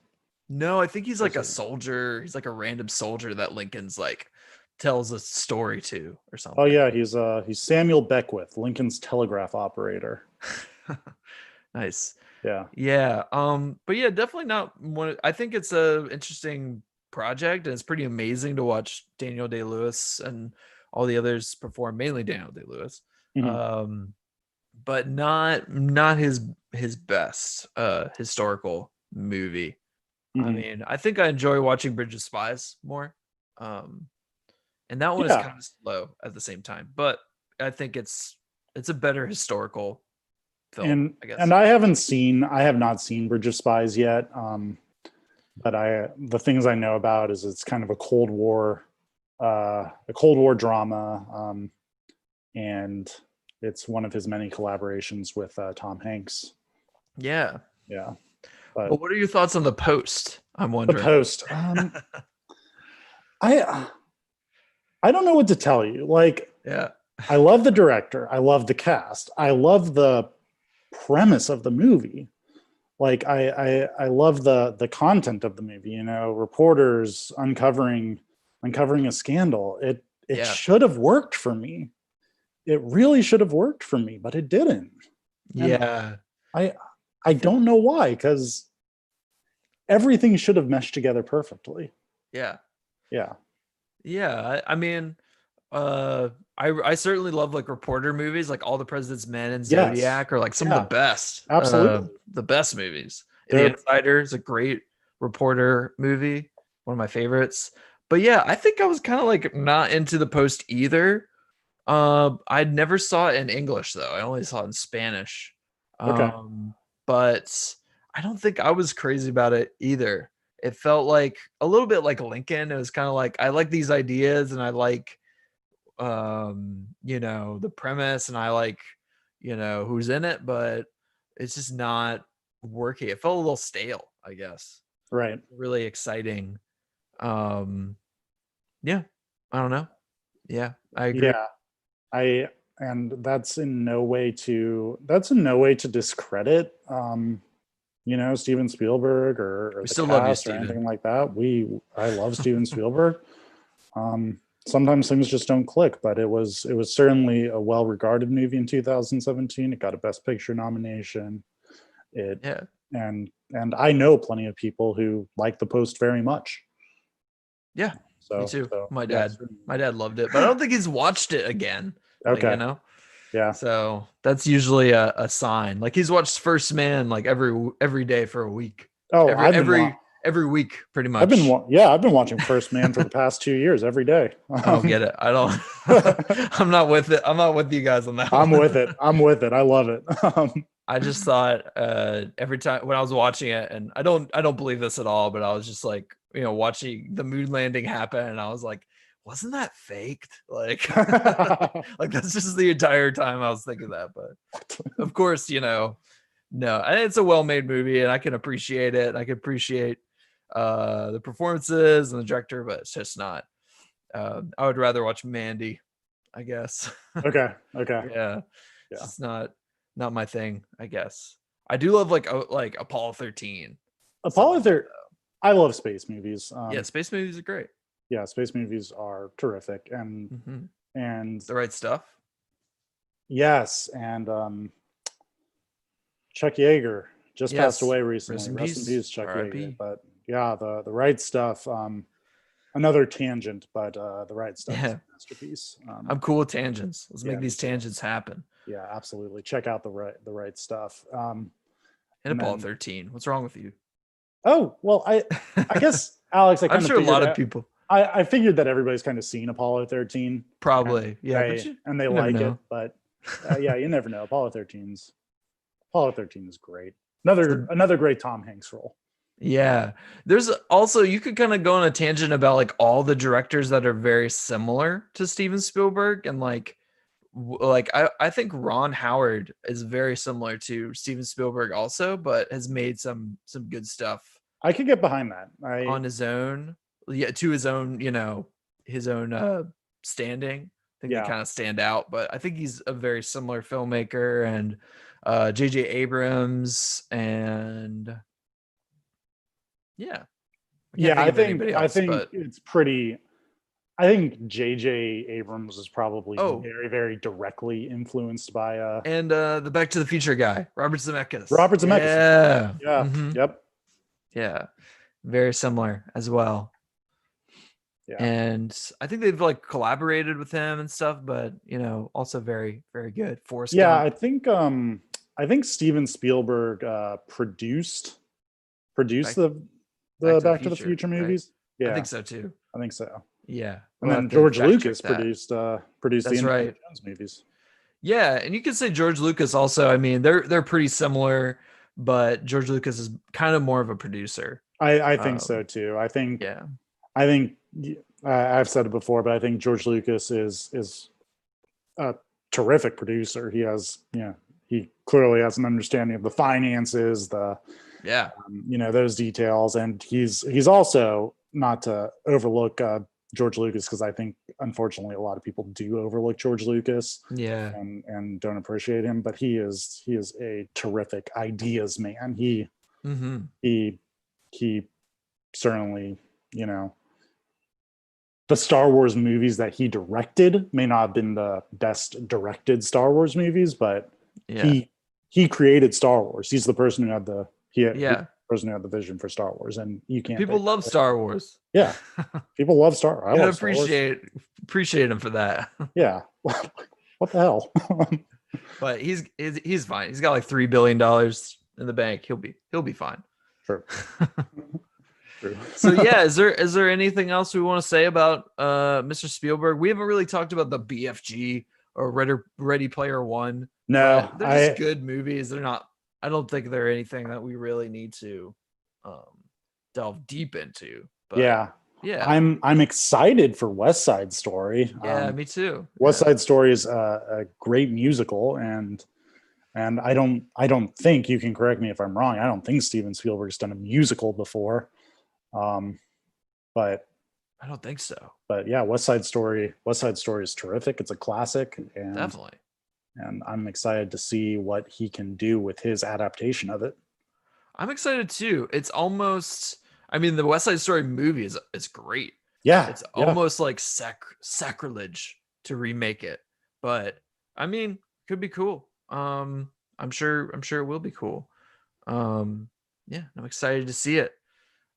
No, I think he's like a Is he? soldier. He's like a random soldier that Lincoln's like tells a story to or Oh something. yeah, he's Samuel Beckwith, Lincoln's telegraph operator. Nice. Yeah. Yeah. But yeah, definitely not one. I think it's a interesting project, and it's pretty amazing to watch Daniel Day-Lewis and all the others perform, mainly Daniel Day-Lewis. Mhm. But not his best historical movie. I Mhm. mean, I think I enjoy watching Bridge of Spies more. Um, and that one is Yeah. kind of slow at the same time, but I think it's a better historical film, I guess. And I have not seen Bridge of Spies yet. But the things I know about is it's kind of a Cold War drama, and it's one of his many collaborations with Tom Hanks. Yeah. Yeah, But what are your thoughts on The Post? I'm The wondering. Post. I don't know what to tell you. Like, Yeah. I love the director. I love the cast. I love the premise of the movie. Like, I love the content of the movie. You know, reporters uncovering a scandal. It Yeah. should have worked for me. It really should have worked for me, but it didn't. And Yeah. I don't know why, because everything should have meshed together perfectly. Yeah. Yeah. Yeah. I mean, I certainly love like reporter movies, like All the President's Men and Yes. Zodiac are like some Yeah. of Absolutely. the best movies. The They're- Insider is a great reporter movie, one of my favorites. But yeah, I think I was kind of like not into The Post either. I never saw it in English though. I only saw it in Spanish. Okay. But I don't think I was crazy about it either. It felt like a little bit like Lincoln. It was kind of like I like these ideas and I like the premise and I like who's in it, but it's just not working. It felt a little stale, I guess. Right. Really exciting. Yeah, I don't know. Yeah, I agree. Yeah. And that's in no way to discredit Steven Spielberg or We the still love you, cast or Steven. anything like that. I love Steven Spielberg. Sometimes things just don't click, but it was certainly a well-regarded movie in 2017. It got a Best Picture nomination. Yeah. And I know plenty of people who like The Post very much. Yeah. So, me too. So, my yeah, dad loved it, but I don't think he's watched it again. Okay. Yeah. So that's usually a sign. Like he's watched First Man like every day for a week. Oh, every week, pretty much. I've been watching First Man for the past 2 years every day. I don't get it. I don't. I'm not with it. I'm not with you guys on that. I'm with it. I love it. I just thought every time when I was watching it, and I don't believe this at all, but I was just like, watching the moon landing happen, and I was like, wasn't that faked? Like, like that's just the entire time I was thinking that. But of course, no, it's a well-made movie, and I can appreciate it. I can appreciate the performances and the director, but it's just not. I would rather watch Mandy, I guess. Okay. Yeah. It's just not my thing, I guess. I do love like Apollo 13. Apollo 13. I love space movies. Yeah, space movies are great. Yeah, space movies are terrific, and The Right Stuff. Yes, and Chuck Yeager just passed away recently. Rest in peace, Chuck Yeager. But yeah, the Right Stuff. Another tangent, but The Right Stuff is a masterpiece. I'm cool with tangents. Let's make these tangents happen. Yeah, absolutely. Check out the Right Stuff. And Apollo 13. What's wrong with you? Oh well, I guess Alex. I'm sure a lot of people. I figured that everybody's kind of seen Apollo 13. Probably, and they like it, but yeah, you never know. Apollo 13 is great. Another great Tom Hanks role. Yeah. There's also, you could kind of go on a tangent about like all the directors that are very similar to Steven Spielberg. And like I think Ron Howard is very similar to Steven Spielberg also, but has made some good stuff. I could get behind that. On his own. Yeah. To his own, his own standing. I think they kind of stand out, but I think he's a very similar filmmaker. And J.J. Abrams, and I think it's pretty. I think J.J. Abrams is probably very, very directly influenced by and the Back to the Future guy, Robert Zemeckis. Yeah, very similar as well. Yeah. And I think they've like collaborated with him and stuff, but also very, very good. Forrest Gump. I think Steven Spielberg produced the Back to the Future movies. Right? Yeah, I think so too. I think so. Yeah, and then George Lucas produced the Indiana Jones movies. Yeah, and you could say George Lucas also. I mean, they're pretty similar, but George Lucas is kind of more of a producer. I think so too. I think I've said it before, but I think George Lucas is a terrific producer. He has, he clearly has an understanding of the finances, those details, and he's also, not to overlook George Lucas, because I think unfortunately a lot of people do overlook George Lucas, and don't appreciate him, but he is a terrific ideas man. He certainly, the Star Wars movies that he directed may not have been the best directed Star Wars movies, but he created Star Wars. He's the person who had the person who had the vision for Star Wars, and you can't. People love Star Wars. Yeah, people love Star Wars. I love appreciate him for that. Yeah, what the hell? But he's fine. He's got like $3 billion in the bank. He'll be fine. True. So is there anything else we want to say about Mr. Spielberg? We haven't really talked about the BFG or Ready Player One. No, they're just good movies. They're not. I don't think they're anything that we really need to delve deep into. But yeah. I'm excited for West Side Story. Yeah, me too. West Side Story is a great musical, and I don't think, you can correct me if I'm wrong, I don't think Steven Spielberg's done a musical before. But I don't think so. But yeah, West Side Story is terrific. It's a classic, and definitely. And I'm excited to see what he can do with his adaptation of it. I'm excited too. It's almost, the West Side Story movie is great. Yeah. It's almost like sacrilege to remake it, but could be cool. I'm sure it will be cool. I'm excited to see it.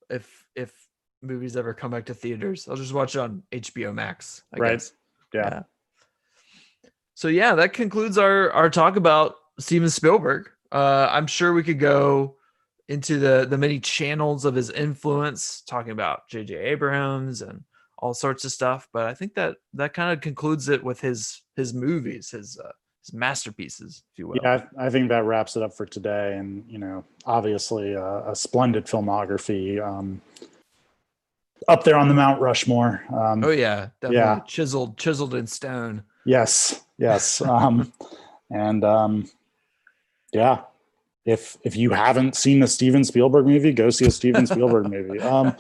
If movies ever come back to theaters, I'll just watch it on HBO Max, I guess. Yeah. So that concludes our talk about Steven Spielberg. I'm sure we could go into the many channels of his influence, talking about J.J. Abrams and all sorts of stuff. But I think that kind of concludes it with his movies, his masterpieces, if you will. Yeah, I think that wraps it up for today. And, obviously a splendid filmography, up there on the Mount Rushmore. Definitely. Yeah. Chiseled in stone. Yes. If you haven't seen a Steven Spielberg movie, go see a Steven Spielberg movie. For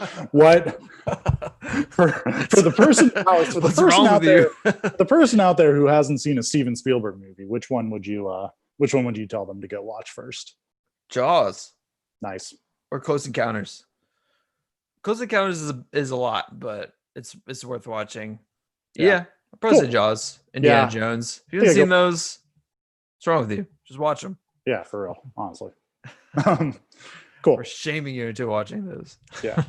the person out there who hasn't seen a Steven Spielberg movie, which one would you tell them to go watch first? Jaws. Nice. Or Close Encounters. Close Encounters is a lot, but it's worth watching. Yeah. I'll probably say Jaws, Indiana Jones. If you haven't seen those, what's wrong with you? Just watch them. Yeah, for real, honestly. Cool. We're shaming you into watching those. Yeah.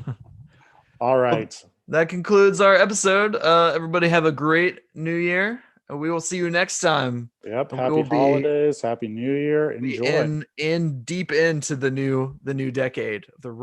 All right. Well, that concludes our episode. Everybody have a great new year. And we will see you next time. Yep. Happy holidays. Happy New Year. Enjoy. In deep into the new decade. The